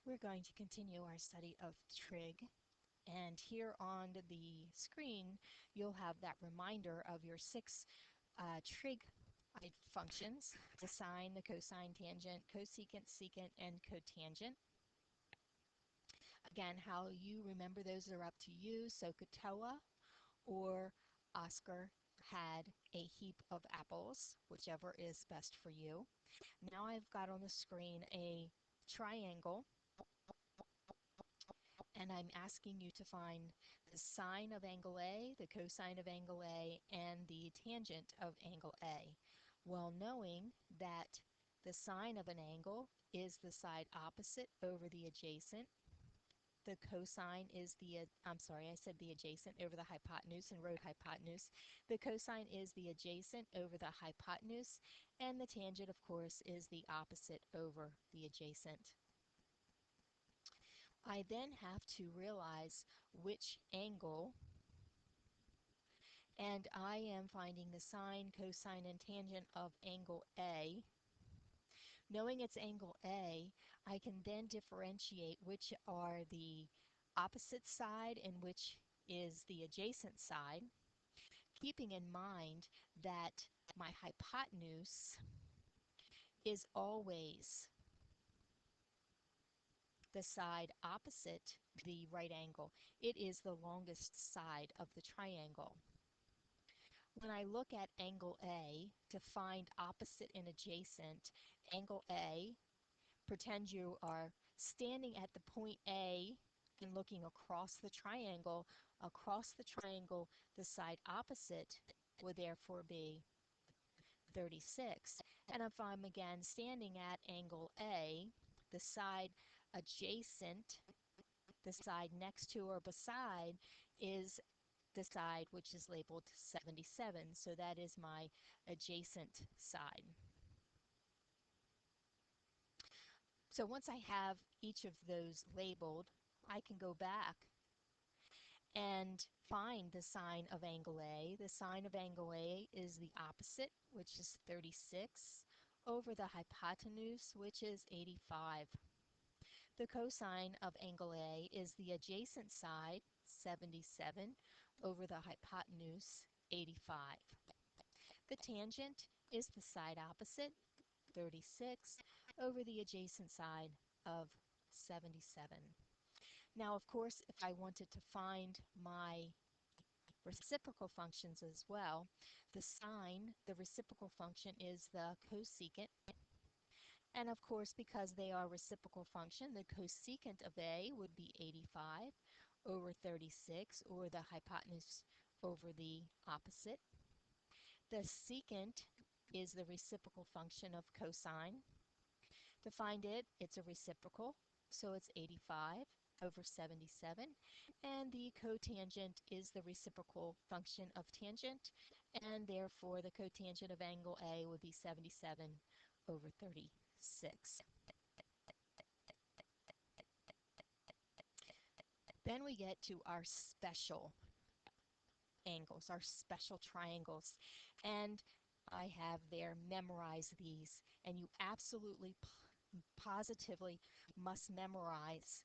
We're going to continue our study of trig, and here on the screen you'll have that reminder of your six trig functions: the sine, the cosine, tangent, cosecant, secant, and cotangent. Again, how you remember those are up to you. SOHCAHTOA or Oscar had a heap of apples, whichever is best for you. Now I've got on the screen a triangle, and I'm asking you to find the sine of angle A, the cosine of angle A, and the tangent of angle A. Well, knowing that the sine of an angle is the side opposite over the adjacent, the cosine is I said the adjacent over the hypotenuse and wrote hypotenuse. The cosine is the adjacent over the hypotenuse, and the tangent, of course, is the opposite over the adjacent. I then have to realize which angle, and I am finding the sine, cosine, and tangent of angle A. Knowing it's angle A, I can then differentiate which are the opposite side and which is the adjacent side, keeping in mind that my hypotenuse is always the side opposite the right angle. It is the longest side of the triangle. When I look at angle A to find opposite and adjacent, angle A, pretend you are standing at the point A and looking across the triangle. Across the triangle, the side opposite would therefore be 36. And if I'm again standing at angle A, the side adjacent, the side next to or beside, is the side which is labeled 77. So that is my adjacent side. So once I have each of those labeled, I can go back and find the sine of angle A. The sine of angle A is the opposite, which is 36, over the hypotenuse, which is 85. The cosine of angle A is the adjacent side, 77, over the hypotenuse, 85. The tangent is the side opposite, 36, over the adjacent side of 77. Now, of course, if I wanted to find my reciprocal functions as well, the sine, the reciprocal function, is the cosecant. And of course, because they are reciprocal function, the cosecant of A would be 85 over 36, or the hypotenuse over the opposite. The secant is the reciprocal function of cosine. To find it, it's a reciprocal, so it's 85 over 77. And the cotangent is the reciprocal function of tangent, and therefore the cotangent of angle A would be 77 over 36. Then we get to our special angles, our special triangles, and I have there memorize these, and you absolutely positively must memorize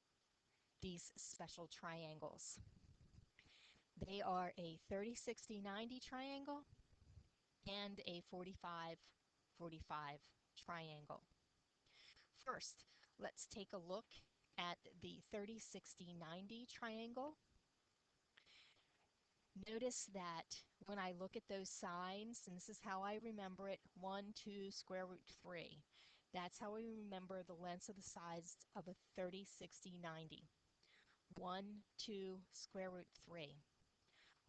these special triangles. They are a 30-60-90 triangle and a 45-45 triangle. First, let's take a look at the 30-60-90 triangle. Notice that when I look at those signs, and this is how I remember it, 1, 2, square root 3. That's how we remember the lengths of the sides of a 30-60-90. 1, 2, square root 3.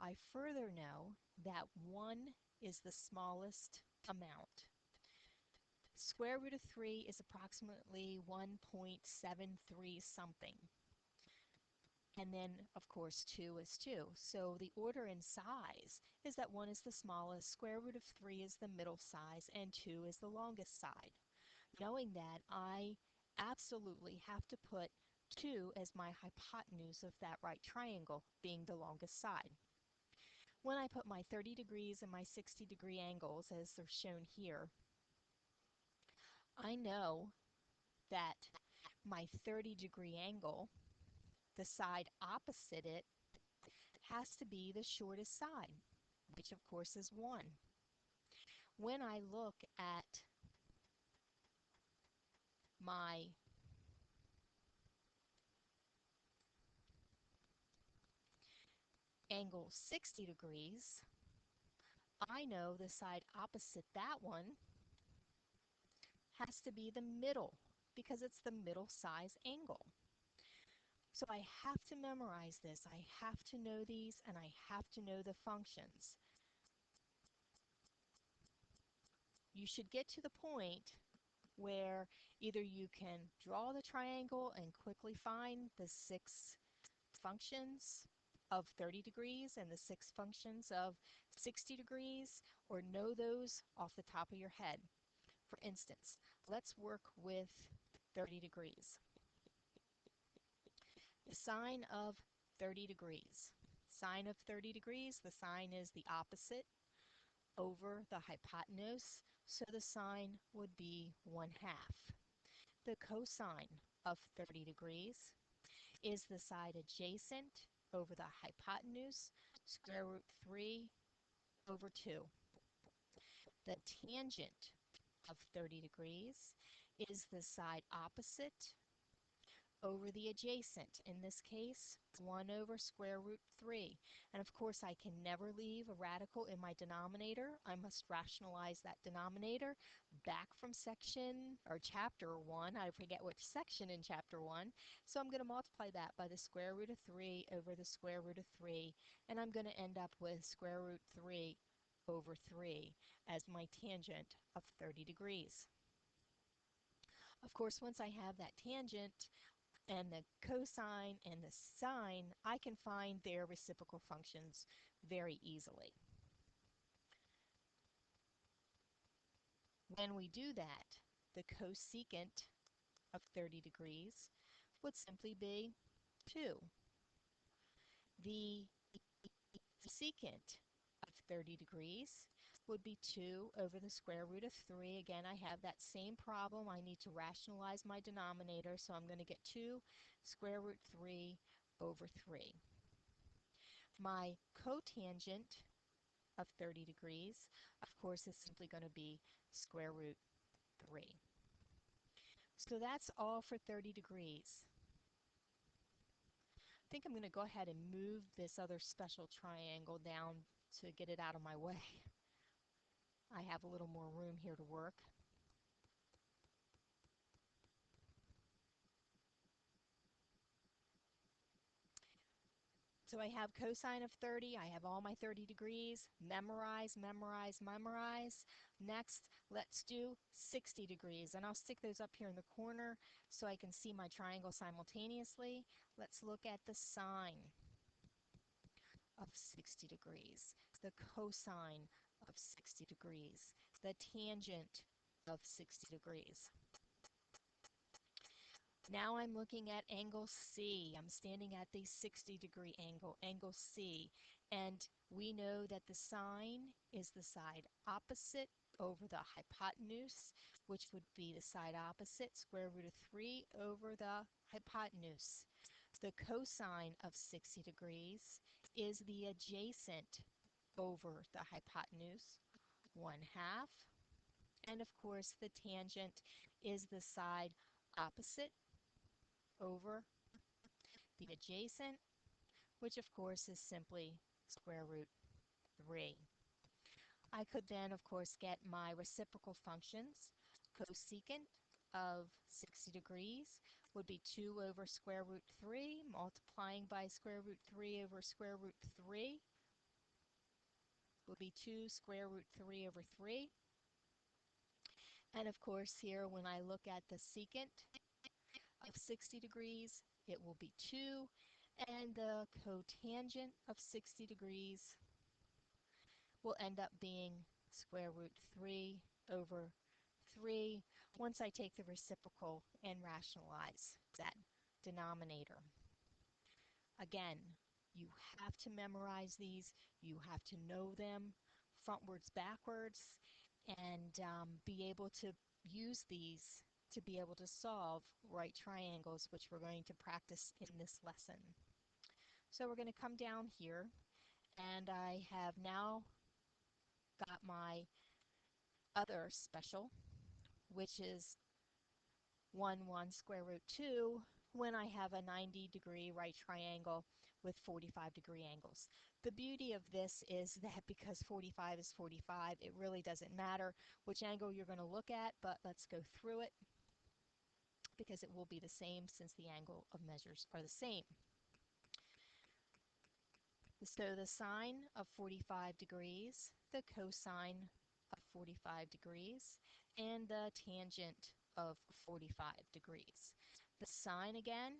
I further know that 1 is the smallest amount. Square root of 3 is approximately 1.73 something. And then, of course, 2 is 2. So the order in size is that 1 is the smallest, square root of 3 is the middle size, and 2 is the longest side. Knowing that, I absolutely have to put 2 as my hypotenuse of that right triangle, being the longest side. When I put my 30 degrees and my 60-degree angles, as they're shown here, I know that my 30-degree angle, the side opposite it, has to be the shortest side, which of course is 1. When I look at my angle 60 degrees, I know the side opposite that one has to be the middle because it's the middle size angle. So I have to memorize this. I have to know these and I have to know the functions. You should get to the point where either you can draw the triangle and quickly find the 6 functions of 30 degrees and the 6 functions of 60 degrees, or know those off the top of your head. For instance, let's work with 30 degrees. The sine of 30 degrees. Sine of 30 degrees, the sine is the opposite over the hypotenuse, so the sine would be 1/2. The cosine of 30 degrees is the side adjacent over the hypotenuse, square root 3 over 2. The tangent of 30 degrees is the side opposite over the adjacent, in this case 1 over square root 3. And of course I can never leave a radical in my denominator. I must rationalize that denominator back from section or chapter 1. I forget which section in chapter 1. So I'm going to multiply that by the square root of 3 over the square root of 3, and I'm going to end up with square root 3 over 3 as my tangent of 30 degrees. Of course, once I have that tangent and the cosine and the sine, I can find their reciprocal functions very easily. When we do that, the cosecant of 30 degrees would simply be 2. The secant of 30 degrees would be 2 over the square root of 3. Again, I have that same problem. I need to rationalize my denominator, so I'm going to get 2 square root 3 over 3. My cotangent of 30 degrees, of course, is simply going to be square root 3. So that's all for 30 degrees. I think I'm going to go ahead and move this other special triangle down to get it out of my way. I have a little more room here to work. So I have cosine of 30. I have all my 30 degrees. Memorize, memorize, memorize. Next, let's do 60 degrees. And I'll stick those up here in the corner so I can see my triangle simultaneously. Let's look at the sine of 60 degrees, the cosine of 60 degrees, the tangent of 60 degrees. Now I'm looking at angle C. I'm standing at the 60-degree angle, angle C. And we know that the sine is the side opposite over the hypotenuse, which would be the side opposite, square root of 3 over the hypotenuse. The cosine of 60 degrees is the adjacent over the hypotenuse, 1/2. And of course, the tangent is the side opposite over the adjacent, which of course is simply square root 3. I could then, of course, get my reciprocal functions. Cosecant of 60 degrees would be 2 over square root 3, multiplying by square root 3 over square root 3 would be 2 square root 3 over 3. And of course here, when I look at the secant of 60 degrees, it will be 2, and the cotangent of 60 degrees will end up being square root 3 over 3 once I take the reciprocal and rationalize that denominator. Again, you have to memorize these, you have to know them frontwards, backwards, and be able to use these to be able to solve right triangles, which we're going to practice in this lesson. So we're going to come down here, and I have now got my other special, which is 1, 1 square root 2 when I have a 90-degree right triangle with 45-degree angles. The beauty of this is that because 45 is 45, it really doesn't matter which angle you're going to look at, but let's go through it because it will be the same since the angle of measures are the same. So the sine of 45 degrees, the cosine of 45 degrees, and the tangent of 45 degrees. The sine again,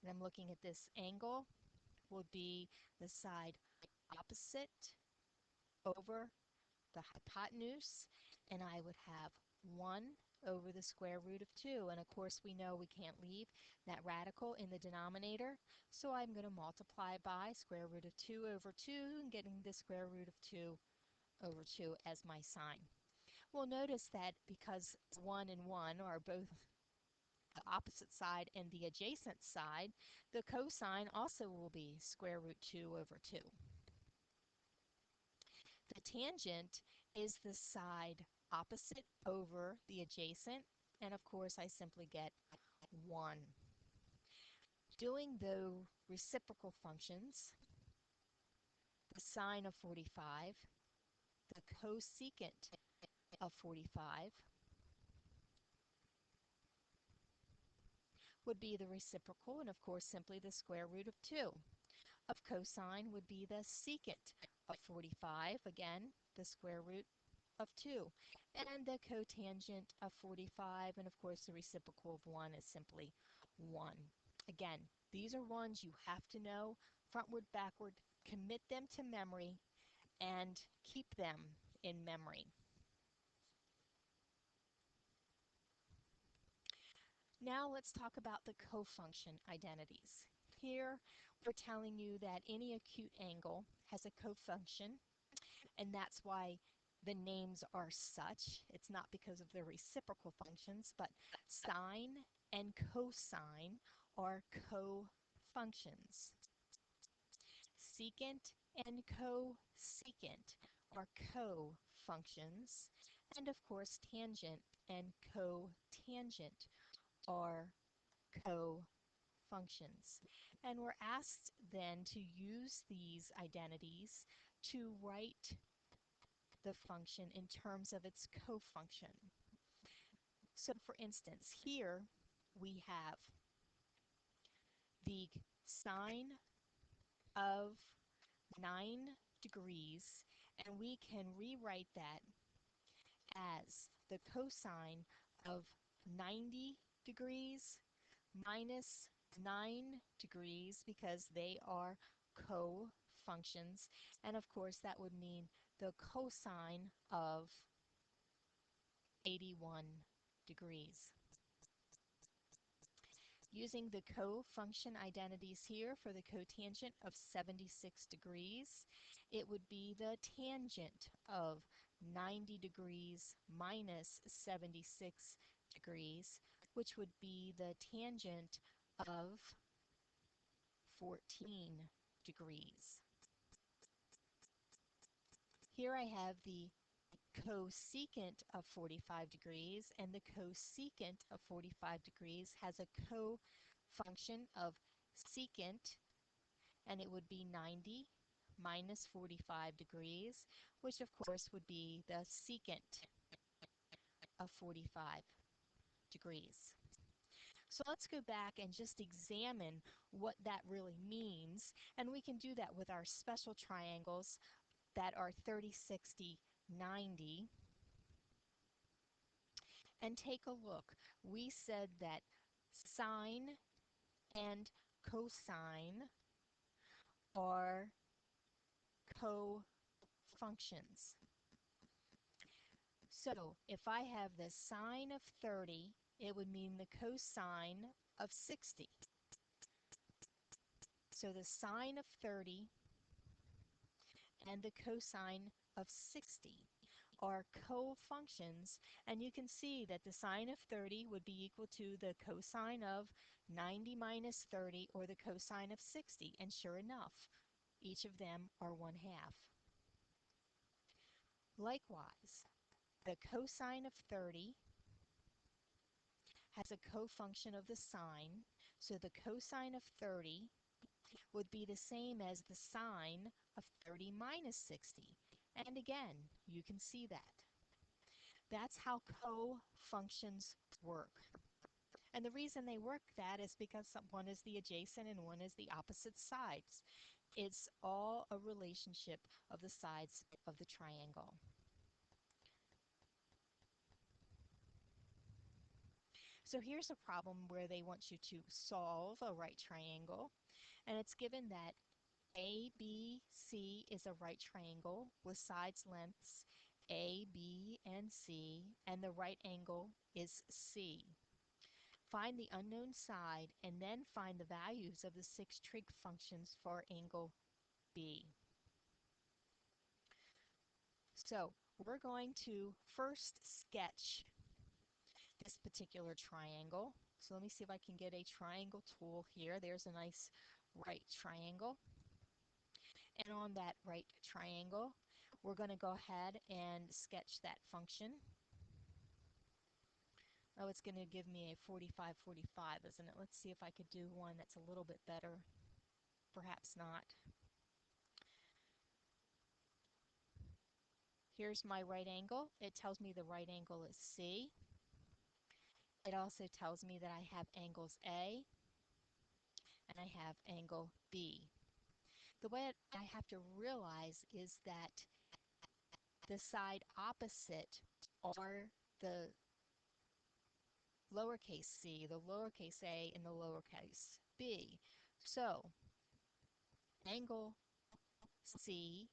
and I'm looking at this angle, would be the side opposite over the hypotenuse, and I would have 1 over the square root of 2. And of course we know we can't leave that radical in the denominator, so I'm going to multiply by square root of 2 over 2 and getting the square root of 2 over 2 as my sine. We'll notice that because 1 and 1 are both the opposite side and the adjacent side, the cosine also will be square root 2 over 2. The tangent is the side opposite over the adjacent, and of course I simply get 1. Doing the reciprocal functions, the sine of 45, the cosecant of 45 would be the reciprocal, and of course simply the square root of 2. Of cosine would be the secant of 45, again the square root of 2. And the cotangent of 45, and of course the reciprocal of 1 is simply 1. Again, these are ones you have to know frontward, backward, commit them to memory, and keep them in memory. Now let's talk about the cofunction identities. Here we're telling you that any acute angle has a cofunction, and that's why the names are such. It's not because of their reciprocal functions, but sine and cosine are co-functions. Secant and cosecant are co-functions, and of course tangent and cotangent are co-functions. And we're asked then to use these identities to write the function in terms of its cofunction. So for instance, here we have the sine of 9 degrees, and we can rewrite that as the cosine of 90 degrees minus 9 degrees because they are co-functions, and of course that would mean the cosine of 81 degrees. Using the co-function identities here for the cotangent of 76 degrees, it would be the tangent of 90 degrees minus 76 degrees, which would be the tangent of 14 degrees. Here I have the cosecant of 45 degrees, and the cosecant of 45 degrees has a co-function of secant, and it would be 90 minus 45 degrees, which of course would be the secant of 45 degrees. So let's go back and just examine what that really means, and we can do that with our special triangles that are 30, 60, 90. And take a look. We said that sine and cosine are co-functions. So if I have the sine of 30, it would mean the cosine of 60. So the sine of 30 and the cosine of 60 are co-functions, and you can see that the sine of 30 would be equal to the cosine of 90 minus 30, or the cosine of 60, and sure enough, each of them are 1/2. Likewise, the cosine of 30 has a cofunction of the sine, so the cosine of 30 would be the same as the sine of 30 minus 60. And again, you can see that. That's how co-functions work. And the reason they work that is because one is the adjacent and one is the opposite sides. It's all a relationship of the sides of the triangle. So here's a problem where they want you to solve a right triangle, and it's given that ABC is a right triangle with sides lengths A, B, and C, and the right angle is C. Find the unknown side and then find the values of the 6 trig functions for angle B. So we're going to first sketch this particular triangle. So let me see if I can get a triangle tool here. There's a nice right triangle. And on that right triangle, we're going to go ahead and sketch that function. Oh, it's going to give me a 45, 45, isn't it? Let's see if I could do one that's a little bit better. Perhaps not. Here's my right angle. It tells me the right angle is C. It also tells me that I have angles A and I have angle B. The way I have to realize is that the side opposite are the lowercase c, the lowercase a, and the lowercase b. So angle C,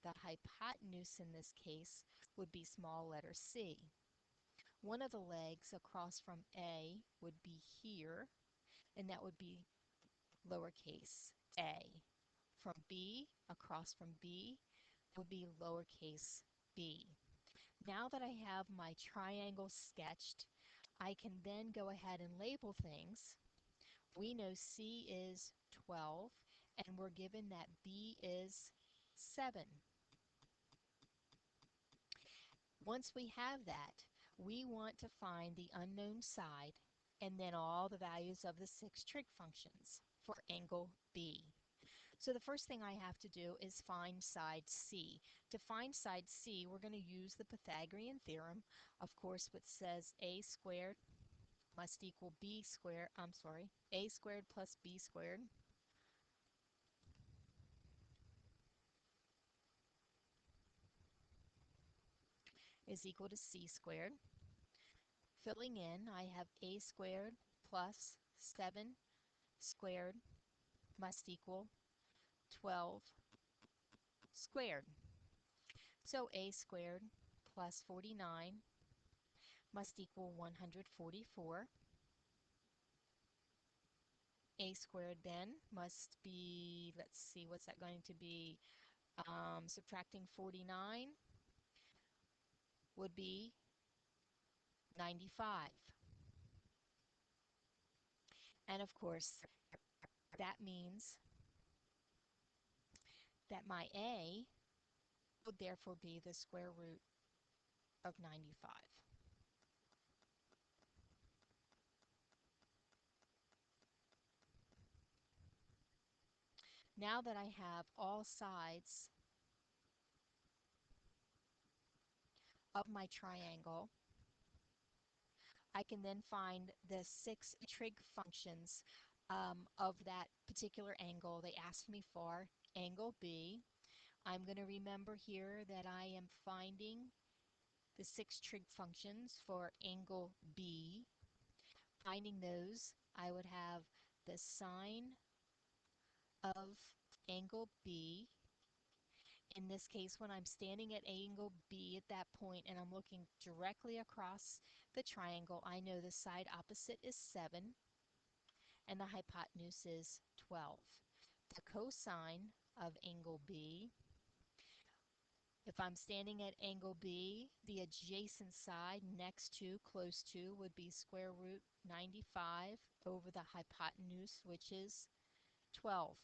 the hypotenuse in this case, would be small letter c. One of the legs across from A would be here, and that would be lowercase a. From B, across from B, would be lowercase b. Now that I have my triangle sketched, I can then go ahead and label things. We know C is 12, and we're given that B is 7. Once we have that, we want to find the unknown side and then all the values of the 6 trig functions for angle B. So the first thing I have to do is find side C. To find side C, we're going to use the Pythagorean theorem, of course, which says a squared must equal b squared, a squared plus b squared is equal to c squared. Filling in, I have a squared plus 7 squared must equal 12 squared. So a squared plus 49 must equal 144. A squared then must be, let's see, what's that going to be? Subtracting 49 would be 95. And of course, that means that my A would therefore be the square root of 95. Now that I have all sides of my triangle, I can then find the 6 trig functions of that particular angle they asked me for, angle B. I'm going to remember here that I am finding the 6 trig functions for angle B. Finding those, I would have the sine of angle B. In this case, when I'm standing at angle B at that point and I'm looking directly across the triangle, I know the side opposite is 7 and the hypotenuse is 12. The cosine of angle B If I'm standing at angle B, the adjacent side next to, close to, would be square root 95 over the hypotenuse, which is 12.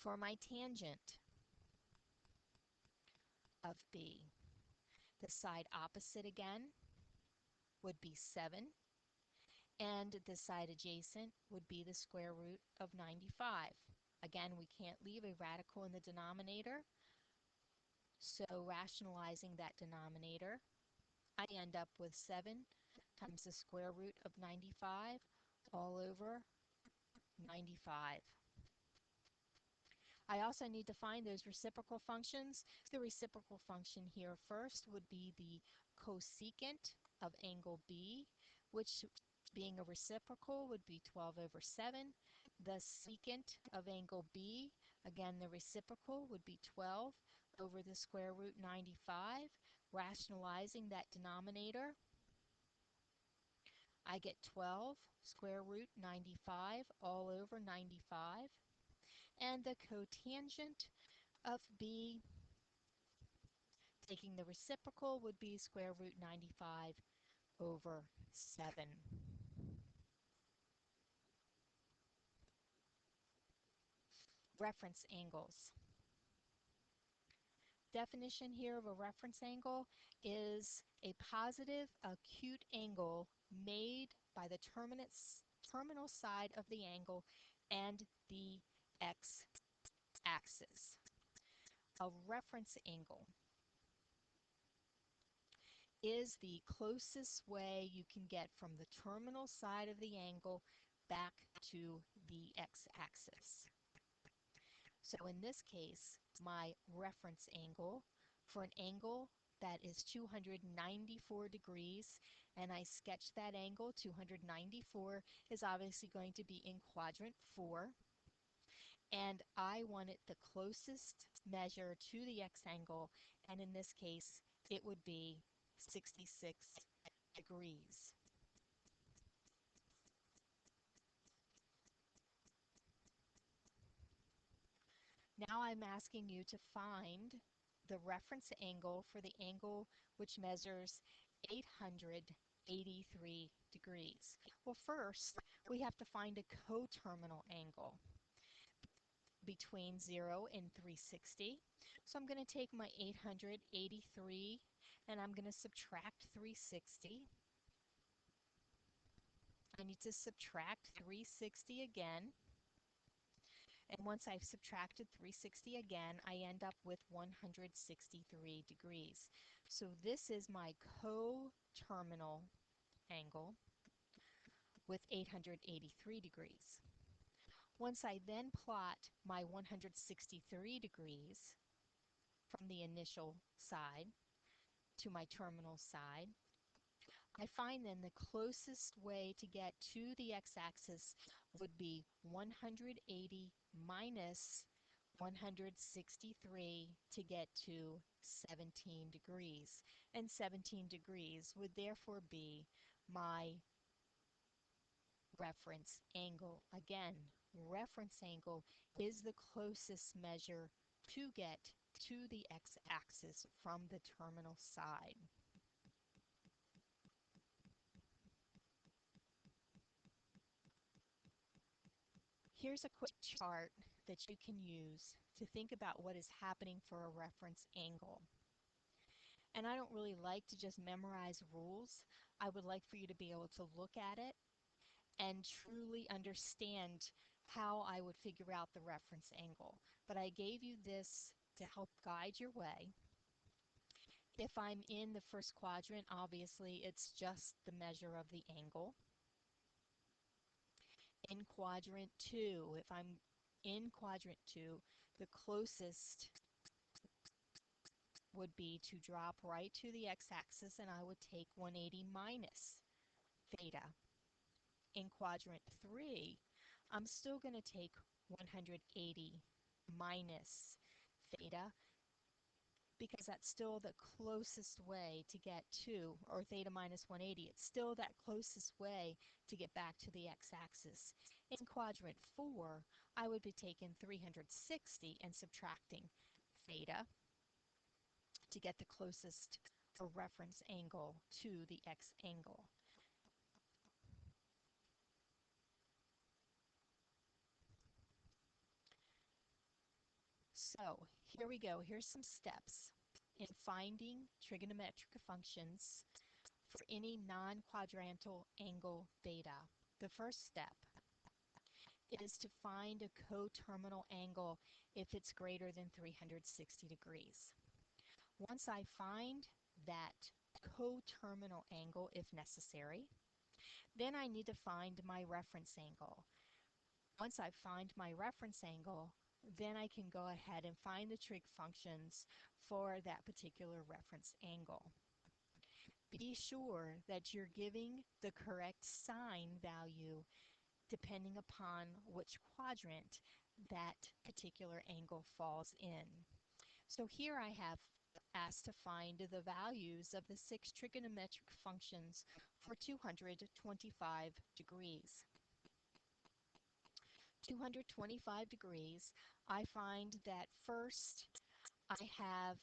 For my tangent of B, the side opposite again would be 7, and the side adjacent would be the square root of 95. Again, we can't leave a radical in the denominator, so rationalizing that denominator, I end up with 7 times the square root of 95 all over 95. I also need to find those reciprocal functions. The reciprocal function here first would be the cosecant of angle B, which being a reciprocal would be 12 over 7. The secant of angle B, again the reciprocal, would be 12 over the square root 95. Rationalizing that denominator, I get 12 square root 95 all over 95. And the cotangent of B, taking the reciprocal, would be square root 95 over 7. Reference angles. Definition here of a reference angle is a positive acute angle made by the terminal side of the angle and the x-axis. A reference angle is the closest way you can get from the terminal side of the angle back to the x-axis. So in this case, my reference angle for an angle that is 294 degrees, and I sketch that angle, 294, is obviously going to be in quadrant 4, and I want it the closest measure to the x-angle, and in this case, it would be 66 degrees. Now I'm asking you to find the reference angle for the angle which measures 883 degrees. Well, first, we have to find a coterminal angle between 0 and 360. So I'm going to take my 883 and I'm going to subtract 360. I need to subtract 360 again. And once I've subtracted 360 again, I end up with 163 degrees. So this is my coterminal angle with 883 degrees. Once I then plot my 163 degrees from the initial side to my terminal side, I find then the closest way to get to the x-axis would be 180 minus 163 to get to 17 degrees. And 17 degrees would therefore be my reference angle. Again, reference angle is the closest measure to get to the x-axis from the terminal side. Here's a quick chart that you can use to think about what is happening for a reference angle. And I don't really like to just memorize rules. I would like for you to be able to look at it and truly understand how I would figure out the reference angle. But I gave you this to help guide your way. If I'm in the first quadrant, obviously it's just the measure of the angle. In quadrant 2, if I'm in quadrant 2, the closest would be to drop right to the x-axis, and I would take 180 minus theta. In quadrant 3, I'm still going to take 180 minus theta because that's still the closest way to get to, or theta minus 180, it's still that closest way to get back to the x-axis. In quadrant 4, I would be taking 360 and subtracting theta to get the closest or reference angle to the x angle. So here we go. Here's some steps in finding trigonometric functions for any non-quadrantal angle theta. The first step is to find a coterminal angle if it's greater than 360 degrees. Once I find that coterminal angle, if necessary, then I need to find my reference angle. Once I find my reference angle, then I can go ahead and find the trig functions for that particular reference angle. Be sure that you're giving the correct sine value depending upon which quadrant that particular angle falls in. So here I have asked to find the values of the 6 trigonometric functions for 225 degrees. 225 degrees, I find that first I have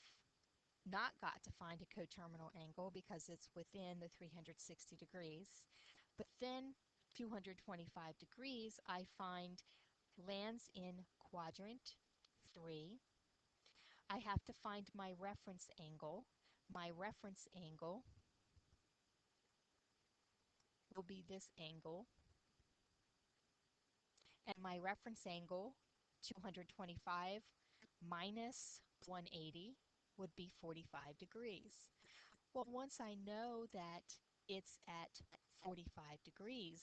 not got to find a coterminal angle because it's within the 360 degrees. But then 225 degrees I find lands in quadrant 3. I have to find my reference angle. My reference angle will be this angle. And my reference angle, 225 minus 180, would be 45 degrees. Well, once I know that it's at 45 degrees,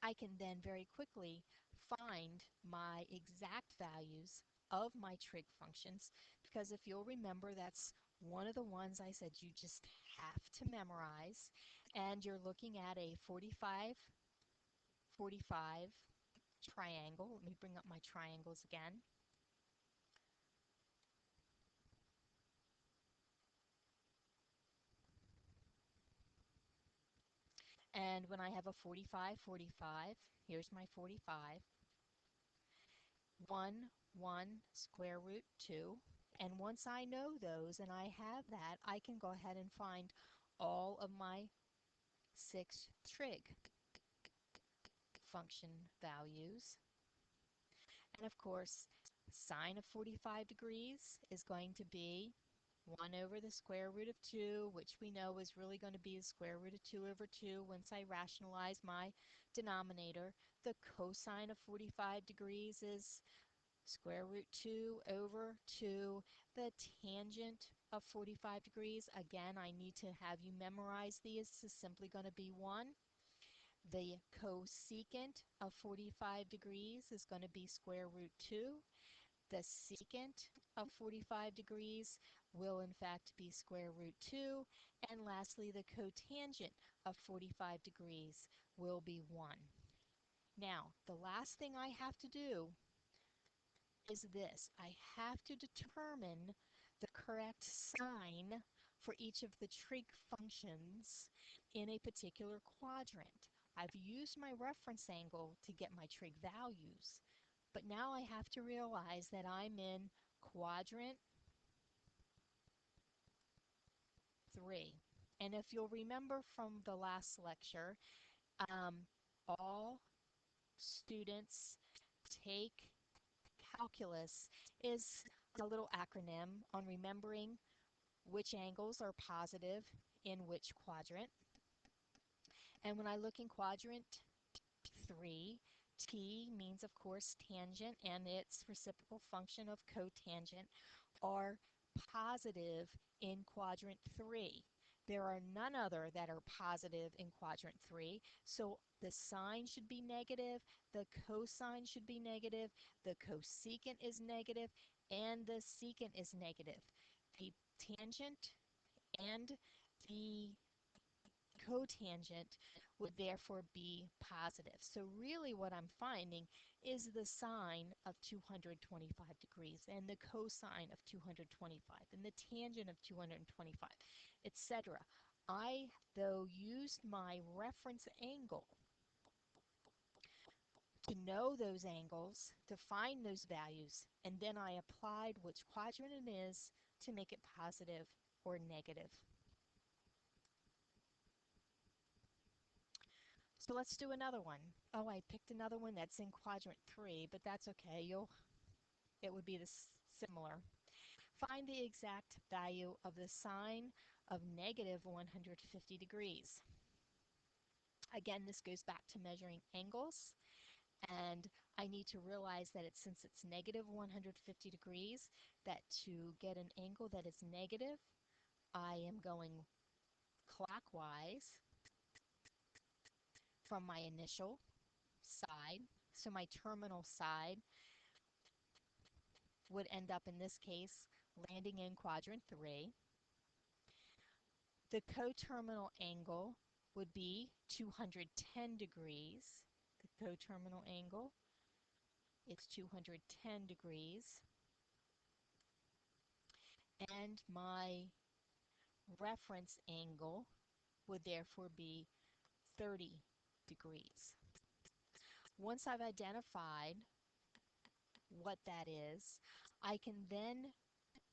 I can then very quickly find my exact values of my trig functions, because if you'll remember, that's one of the ones I said you just have to memorize, and you're looking at a 45, 45 triangle. Let me bring up my triangles again. And when I have a 45, 45, here's my 45, 1, 1, square root 2. And once I know those and I have that, I can go ahead and find all of my 6 trig function values. And of course, sine of 45 degrees is going to be 1 over the square root of 2, which we know is really going to be the square root of 2 over 2 once I rationalize my denominator. The cosine of 45 degrees is square root 2 over 2. The tangent of 45 degrees, again, I need to have you memorize these. This is simply going to be 1. The cosecant of 45 degrees is going to be square root 2. The secant of 45 degrees will in fact be square root 2. And lastly, the cotangent of 45 degrees will be 1. Now, the last thing I have to do is this. I have to determine the correct sign for each of the trig functions in a particular quadrant. I've used my reference angle to get my trig values, but now I have to realize that I'm in quadrant 3. And if you'll remember from the last lecture, all students take calculus is a little acronym on remembering which angles are positive in which quadrant. And when I look in quadrant 3, t means, of course, tangent, and its reciprocal function of cotangent are positive in quadrant 3. There are none other that are positive in quadrant 3, so the sine should be negative, the cosine should be negative, the cosecant is negative, and the secant is negative. The tangent and the cotangent would therefore be positive. So really what I'm finding is the sine of 225 degrees and the cosine of 225 and the tangent of 225, etc. I, though, used my reference angle to know those angles, to find those values, and then I applied which quadrant it is to make it positive or negative. So let's do another one. Oh, I picked another one that's in quadrant 3, but that's okay. It would be similar. Find the exact value of the sine of negative 150 degrees. Again, this goes back to measuring angles, and I need to realize that since it's negative 150 degrees, that to get an angle that is negative, I am going clockwise from my initial side. So my terminal side would end up, in this case, landing in quadrant 3. The coterminal angle would be 210 degrees. The coterminal angle is 210 degrees. And my reference angle would therefore be 30 degrees. Once I've identified what that is, I can then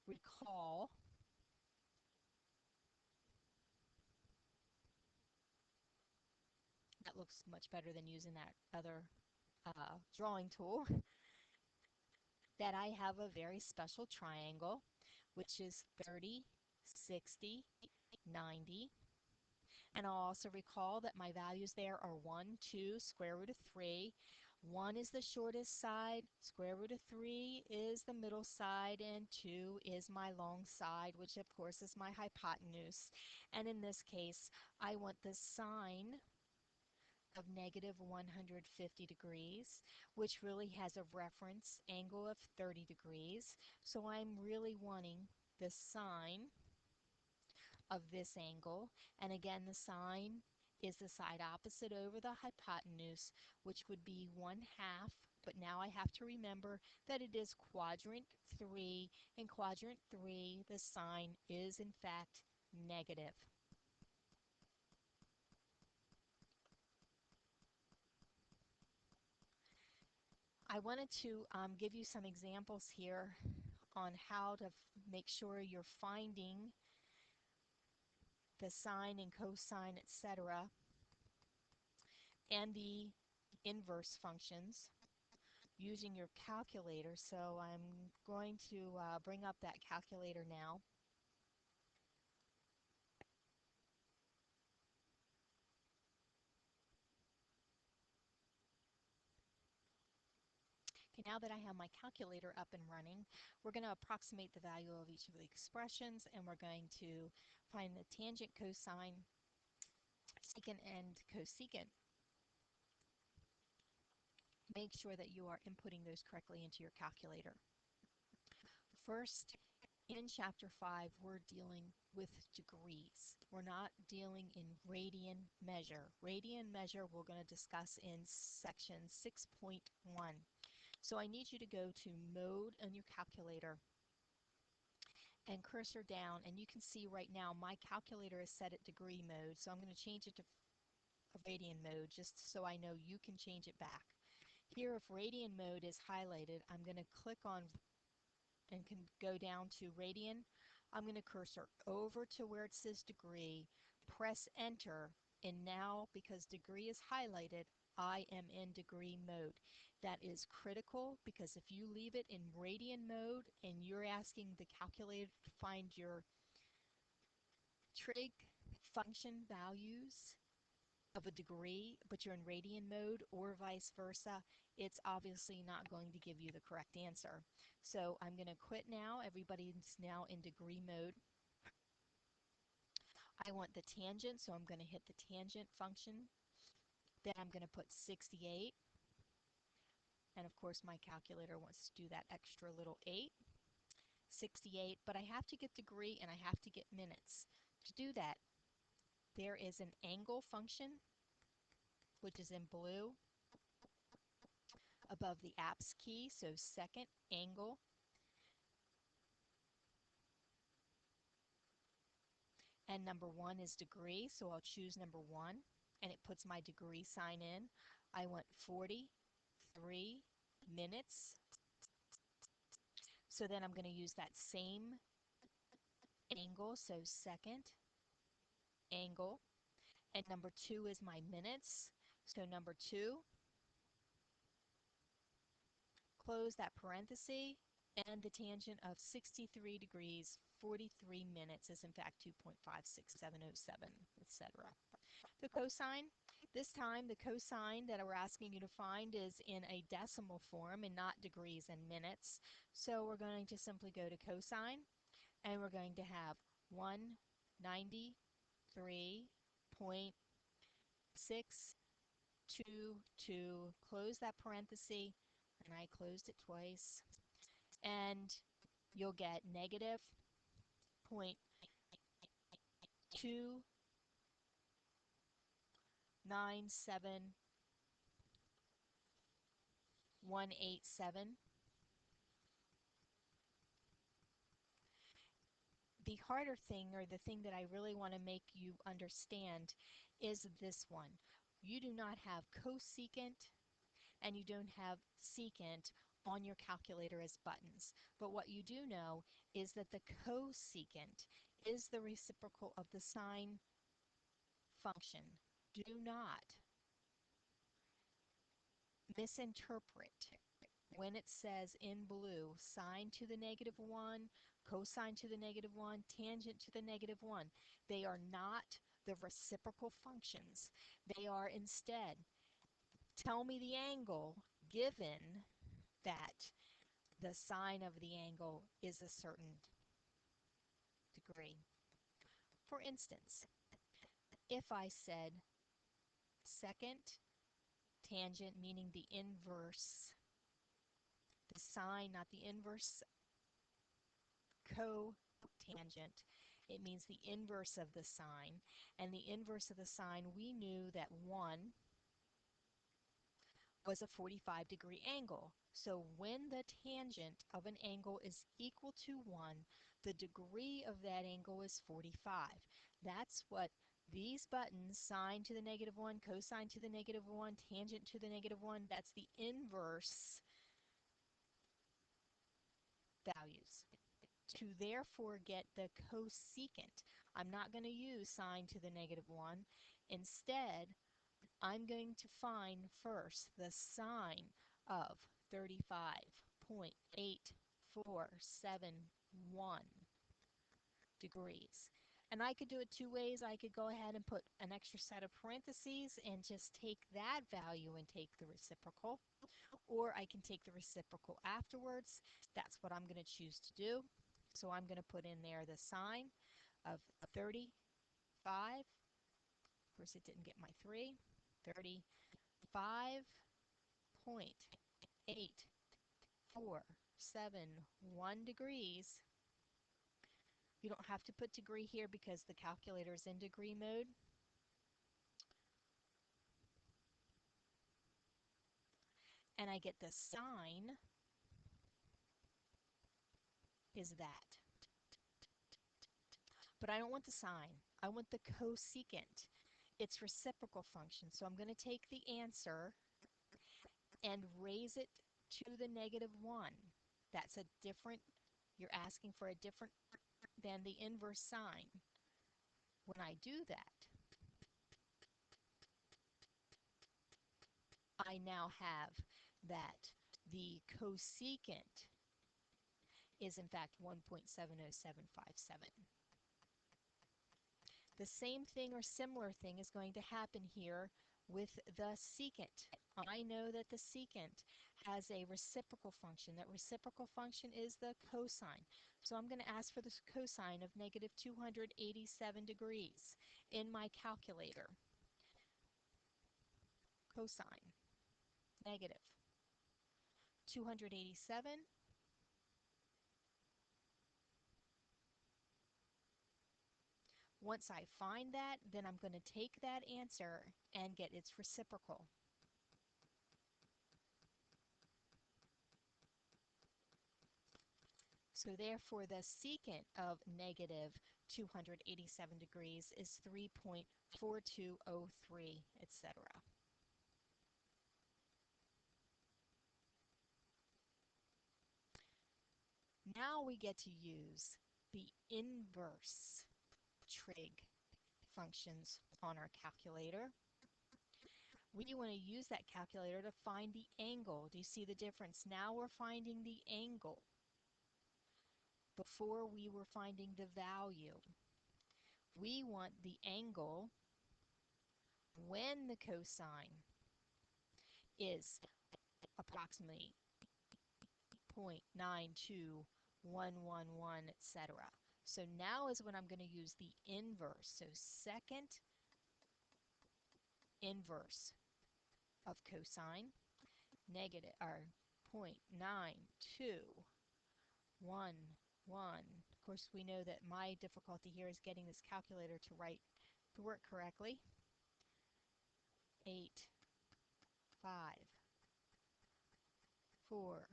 recall that looks much better than using that other drawing tool, that I have a very special triangle, which is 30, 60, 90. And I'll also recall that my values there are 1, 2, square root of 3. 1 is the shortest side, square root of 3 is the middle side, and 2 is my long side, which of course is my hypotenuse. And in this case, I want the sine of negative 150 degrees, which really has a reference angle of 30 degrees. So I'm really wanting the sine of this angle. And again, the sine is the side opposite over the hypotenuse, which would be 1/2. But now I have to remember that it is quadrant 3. In quadrant 3, the sine is in fact negative. I wanted to give you some examples here on how to make sure you're finding the sine and cosine, etc., and the inverse functions using your calculator. So I'm going to bring up that calculator now. Okay, now that I have my calculator up and running, we're going to approximate the value of each of the expressions, and we're going to find the tangent, cosine, secant, and cosecant. Make sure that you are inputting those correctly into your calculator. First, in Chapter 5, we're dealing with degrees. We're not dealing in radian measure. Radian measure we're going to discuss in section 6.1. So I need you to go to Mode on your calculator and cursor down, and you can see right now my calculator is set at degree mode, so I'm going to change it to radian mode just so I know you can change it back. Here, if radian mode is highlighted, I'm going to click on and can go down to radian. I'm going to cursor over to where it says degree, press enter, and now because degree is highlighted, I am in degree mode. That is critical because if you leave it in radian mode and you're asking the calculator to find your trig function values of a degree, but you're in radian mode or vice versa, it's obviously not going to give you the correct answer. So I'm going to quit now. Everybody's now in degree mode. I want the tangent, so I'm going to hit the tangent function. Then I'm going to put 68. And of course my calculator wants to do that extra little 8. 68, but I have to get degree and I have to get minutes. To do that, there is an angle function, which is in blue above the apps key, so second angle. And number 1 is degree, so I'll choose number 1, and it puts my degree sign in. I want 40, 3 minutes. So then I'm going to use that same angle, so second angle, and number 2 is my minutes. So number 2, close that parenthesis, and the tangent of 63 degrees, 43 minutes is in fact 2.56707, etc. The cosine, this time the cosine that we're asking you to find is in a decimal form and not degrees and minutes. So we're going to simply go to cosine, and we're going to have 193.622, close that parenthesis, and I closed it twice, and you'll get negative 0.297187. The harder thing, or the thing that I really want to make you understand, is this one. You do not have cosecant and you don't have secant on your calculator as buttons. But what you do know is that the cosecant is the reciprocal of the sine function. Do not misinterpret when it says in blue sine to the -1, cosine to the -1, tangent to the -1. They are not the reciprocal functions. They are instead, tell me the angle given that the sine of the angle is a certain degree. For instance, if I said second tangent, meaning the inverse, the sine, not the inverse, cotangent, it means the inverse of the sine. And the inverse of the sine, we knew that 1 was a 45-degree angle. So when the tangent of an angle is equal to 1, the degree of that angle is 45. That's what these buttons, sine to the -1, cosine to the -1, tangent to the -1, that's the inverse values. To therefore get the cosecant, I'm not going to use sine to the -1. Instead, I'm going to find first the sine of 35.8471 degrees. And I could do it two ways. I could go ahead and put an extra set of parentheses and just take that value and take the reciprocal, or I can take the reciprocal afterwards. That's what I'm going to choose to do. So I'm going to put in there the sine of 35. Of course, it didn't get my 3. 35.8471 degrees. You don't have to put degree here because the calculator is in degree mode. And I get the sine is that. But I don't want the sine. I want the cosecant. It's reciprocal function. So I'm going to take the answer and raise it to the -1. That's a different, you're asking for a different than the inverse sine. When I do that, I now have that the cosecant is in fact 1.70757. The same thing or similar thing is going to happen here with the secant. I know that the secant has a reciprocal function. That reciprocal function is the cosine. So I'm going to ask for the cosine of -287 degrees in my calculator. Cosine, -287. Once I find that, then I'm going to take that answer and get its reciprocal. So therefore, the secant of -287 degrees is 3.4203, etc. Now we get to use the inverse trig functions on our calculator. We want to use that calculator to find the angle. Do you see the difference? Now we're finding the angle. Before we were finding the value. We want the angle when the cosine is approximately 0.92111, etc. So now is when I'm going to use the inverse. So second inverse of cosine, negative, or 0.9211. Of course, we know that my difficulty here is getting this calculator to work correctly. 8, 5, 4,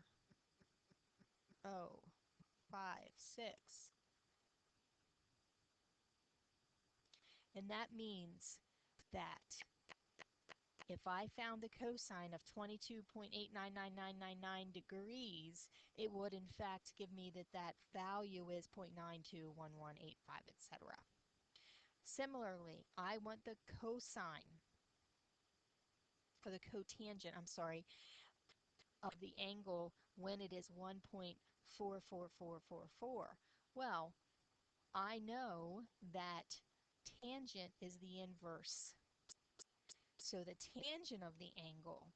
0, 5, 6. And that means that if I found the cosine of 22.899999 degrees, it would in fact give me that value is 0.921185, etc. Similarly, I want the cosine, or the cotangent, I'm sorry, of the angle when it is 1.44444. Well, I know that tangent is the inverse. So the tangent of the angle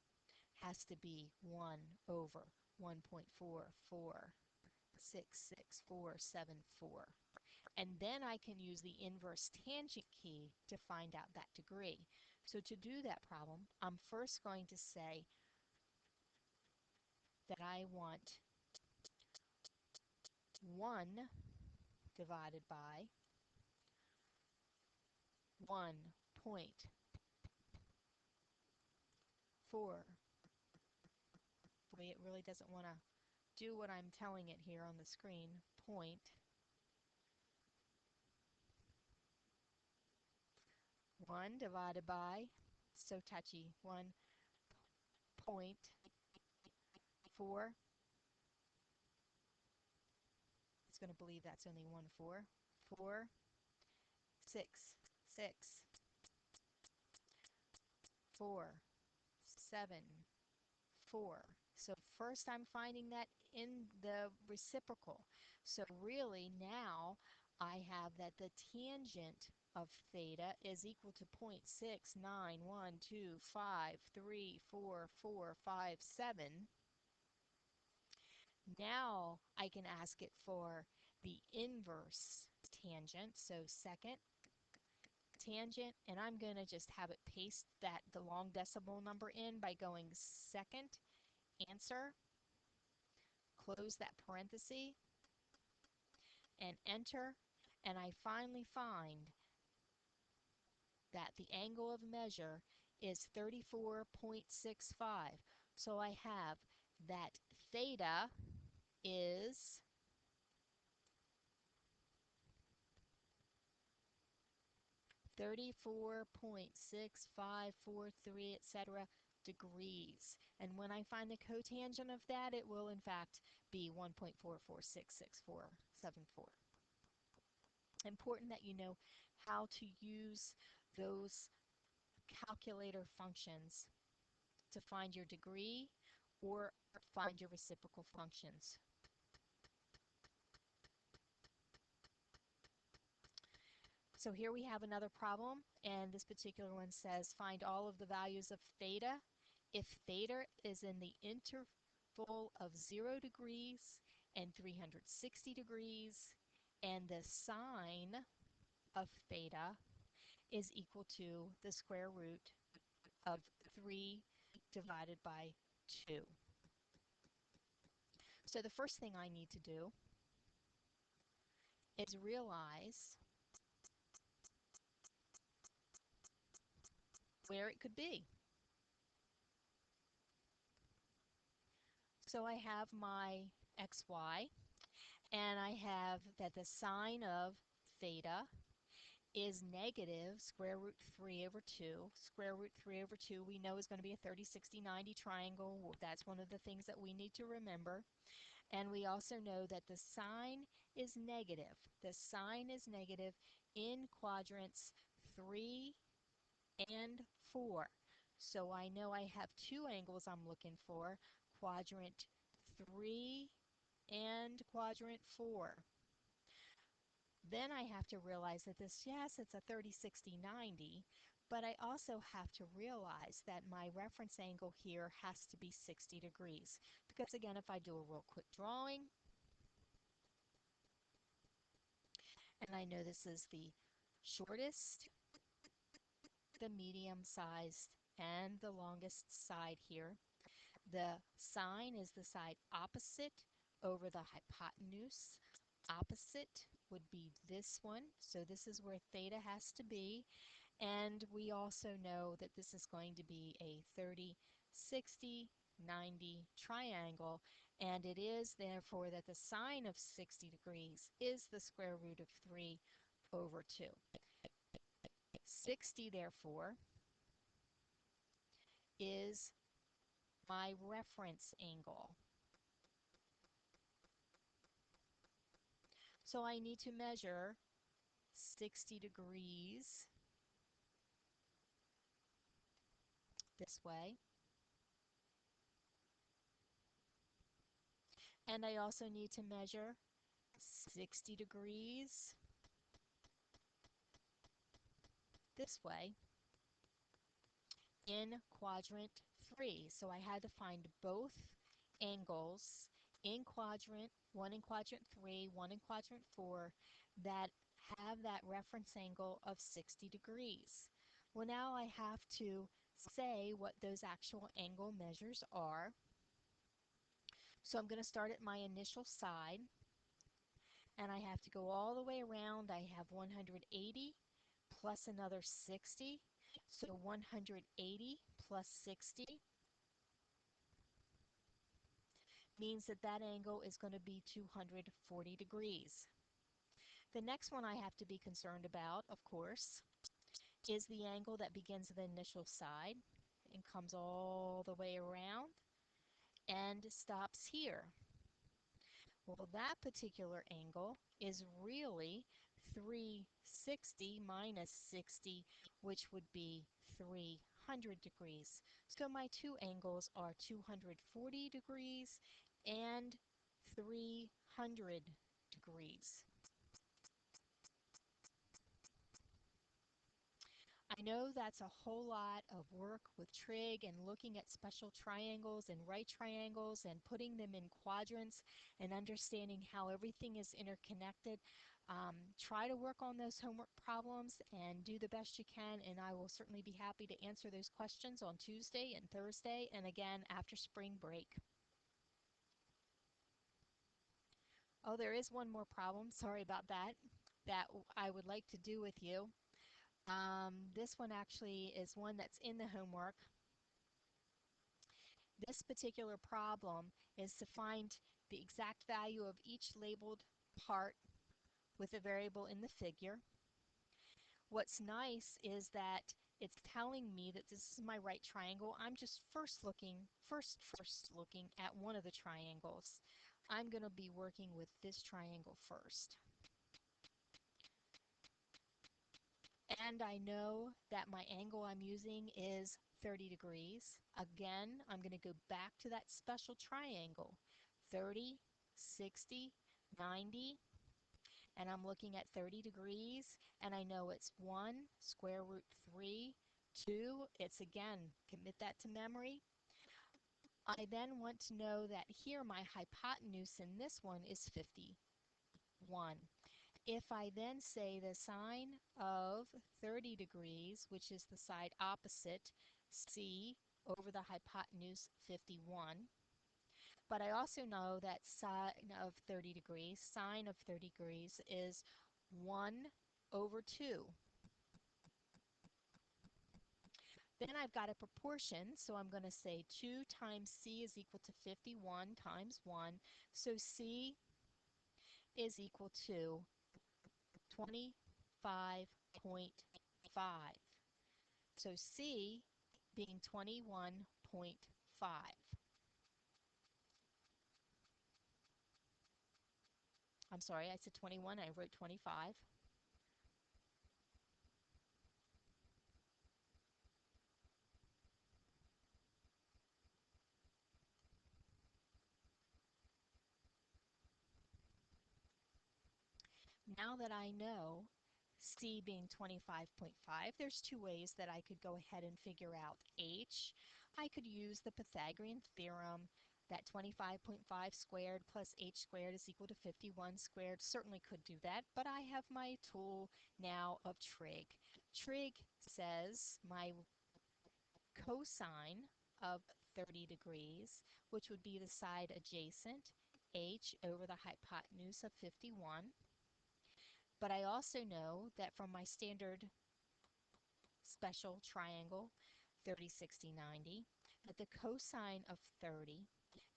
has to be 1 over 1.4466474. And then I can use the inverse tangent key to find out that degree. So to do that problem, I'm first going to say that I want 1 divided by 1.4. Boy, it really doesn't want to do what I'm telling it here on the screen. 1 divided by, so touchy, 1.4. It's going to believe that's only 1 4. 4, 6, 6, 4, 7, 4. So first I'm finding that in the reciprocal. So really now I have that the tangent of theta is equal to 0.69125344457. Now I can ask it for the inverse tangent. So second tangent, and I'm going to just have it paste the long decimal number in by going second answer, close that parenthesis, and enter, and I finally find that the angle of measure is 34.65. So I have that theta is 34.6543, etc. degrees. And when I find the cotangent of that, it will in fact be 1.4466474. Important that you know how to use those calculator functions to find your degree or find your reciprocal functions. So here we have another problem, and this particular one says find all of the values of theta if theta is in the interval of 0 degrees and 360 degrees, and the sine of theta is equal to the square root of 3 divided by 2. So the first thing I need to do is realize where it could be. So I have my xy, and I have that the sine of theta is negative square root 3 over 2. Square root 3 over 2 we know is going to be a 30, 60, 90 triangle. That's one of the things that we need to remember. And we also know that the sine is negative. The sine is negative in quadrants 3 and 4. So I know I have two angles I'm looking for, quadrant 3 and quadrant 4. Then I have to realize that this, yes, it's a 30, 60, 90, but I also have to realize that my reference angle here has to be 60 degrees. Because again, if I do a real quick drawing, and I know this is the shortest, the medium sized, and the longest side here. The sine is the side opposite over the hypotenuse. Opposite would be this one, so this is where theta has to be. And we also know that this is going to be a 30, 60, 90 triangle, and it is therefore that the sine of 60 degrees is the square root of 3 over 2. 60 therefore is my reference angle. So I need to measure 60 degrees this way. And I also need to measure 60 degrees this way in quadrant 3. So I had to find both angles in quadrant, one in quadrant 3, one in quadrant 4, that have that reference angle of 60 degrees. Well, now I have to say what those actual angle measures are. So I'm going to start at my initial side, and I have to go all the way around. I have 180 plus another 60. So 180 plus 60 means that that angle is going to be 240 degrees. The next one I have to be concerned about, of course, is the angle that begins at the initial side and comes all the way around and stops here. Well, that particular angle is really 360 minus 60, which would be 300 degrees. So my two angles are 240 degrees and 300 degrees. I know that's a whole lot of work with trig and looking at special triangles and right triangles and putting them in quadrants and understanding how everything is interconnected. Try to work on those homework problems and do the best you can, and I will certainly be happy to answer those questions on Tuesday and Thursday and again after spring break. Oh, there is one more problem, sorry about that, that I would like to do with you. This one actually is one that's in the homework. This particular problem is to find the exact value of each labeled part with a variable in the figure. What's nice is that it's telling me that this is my right triangle. I'm just first looking at one of the triangles. I'm going to be working with this triangle first. And I know that my angle I'm using is 30 degrees. Again, I'm going to go back to that special triangle, 30, 60, 90, and I'm looking at 30 degrees, and I know it's 1 square root 3, 2, it's again, commit that to memory. I then want to know that here my hypotenuse in this one is 51. If I then say the sine of 30 degrees, which is the side opposite, c over the hypotenuse 51, but I also know that sine of 30 degrees is 1 over 2. Then I've got a proportion, so I'm going to say 2 times c is equal to 51 times 1. So c is equal to 25.5. So C being 21.5. I'm sorry, I said 21, I wrote 25. Now that I know C being 25.5, there's two ways that I could go ahead and figure out H. I could use the Pythagorean theorem that 25.5 squared plus H squared is equal to 51 squared. Certainly could do that, but I have my tool now of trig. Trig says my cosine of 30 degrees, which would be the side adjacent, H over the hypotenuse of 51. But I also know that from my standard special triangle, 30, 60, 90, that the cosine of 30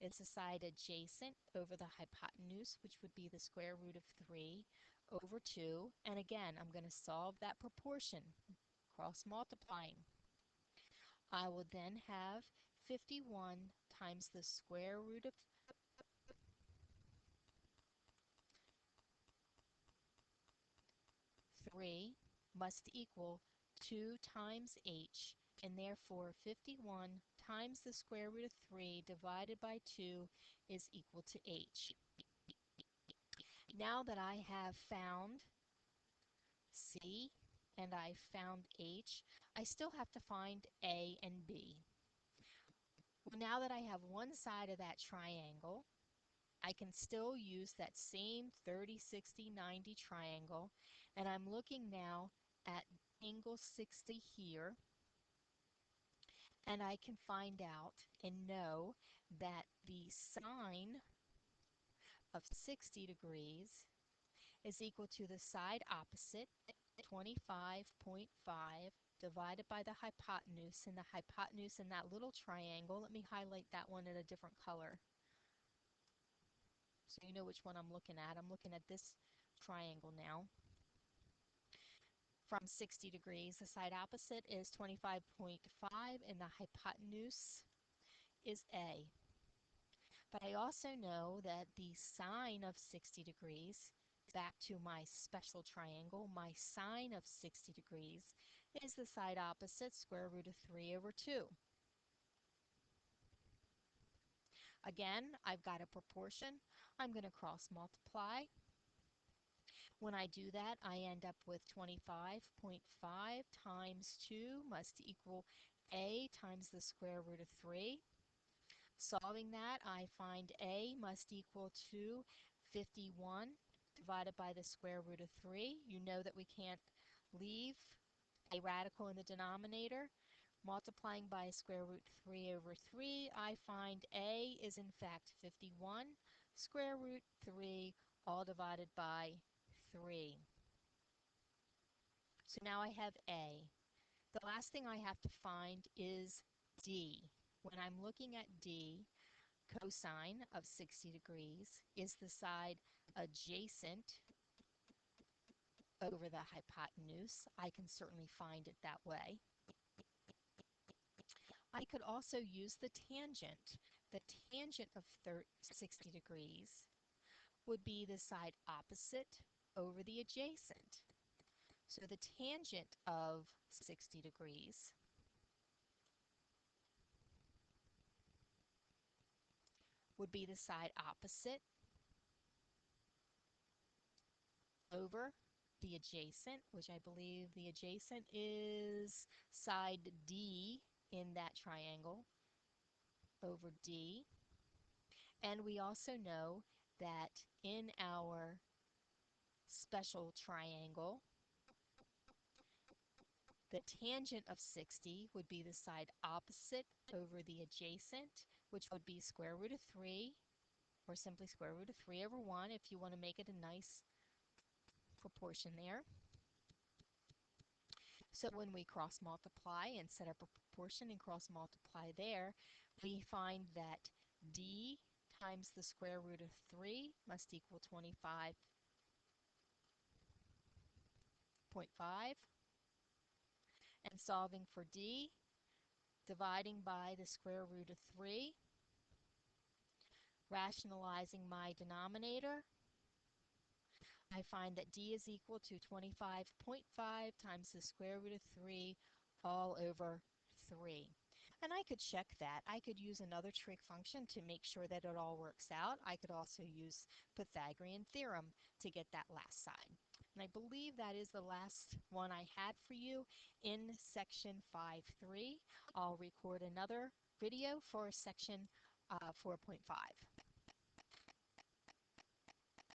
is the side adjacent over the hypotenuse, which would be the square root of 3 over 2. And again, I'm going to solve that proportion, cross multiplying. I will then have 51 times the square root of 3 must equal 2 times h, and therefore 51 times the square root of 3 divided by 2 is equal to h. Now that I have found C and I found H, I still have to find A and B. Well, now that I have one side of that triangle, I can still use that same 30, 60, 90 triangle, and I'm looking now at angle 60 here, and I can find out and know that the sine of 60 degrees is equal to the side opposite, 25.5, divided by the hypotenuse, and the hypotenuse in that little triangle, let me highlight that one in a different color so you know which one I'm looking at. I'm looking at this triangle now. From 60 degrees, the side opposite is 25.5, and the hypotenuse is A. But I also know that the sine of 60 degrees, back to my special triangle, my sine of 60 degrees is the side opposite, square root of 3 over 2. Again, I've got a proportion. I'm going to cross multiply. When I do that, I end up with 25.5 times 2 must equal A times the square root of 3. Solving that, I find A must equal to 51 divided by the square root of 3. You know that we can't leave a radical in the denominator. Multiplying by square root 3 over 3, I find A is in fact 51, square root 3, all divided by 3. So now I have A. The last thing I have to find is D. When I'm looking at D, cosine of 60 degrees is the side adjacent over the hypotenuse. I can certainly find it that way. I could also use the tangent. The tangent of 60 degrees would be the side opposite over the adjacent. So the tangent of 60 degrees would be the side opposite over the adjacent, which I believe the adjacent is side D in that triangle, over D. And we also know that in our special triangle, the tangent of 60 would be the side opposite over the adjacent, which would be square root of 3, or simply square root of 3 over 1 if you want to make it a nice proportion there. So when we cross multiply and set up a proportion and cross multiply there, we find that D times the square root of 3 must equal 25.5. And solving for D, dividing by the square root of 3, rationalizing my denominator, I find that d is equal to 25.5 times the square root of 3 all over 3. And I could check that. I could use another trig function to make sure that it all works out. I could also use Pythagorean theorem to get that last side. And I believe that is the last one I had for you in section 5.3. I'll record another video for section 4.5.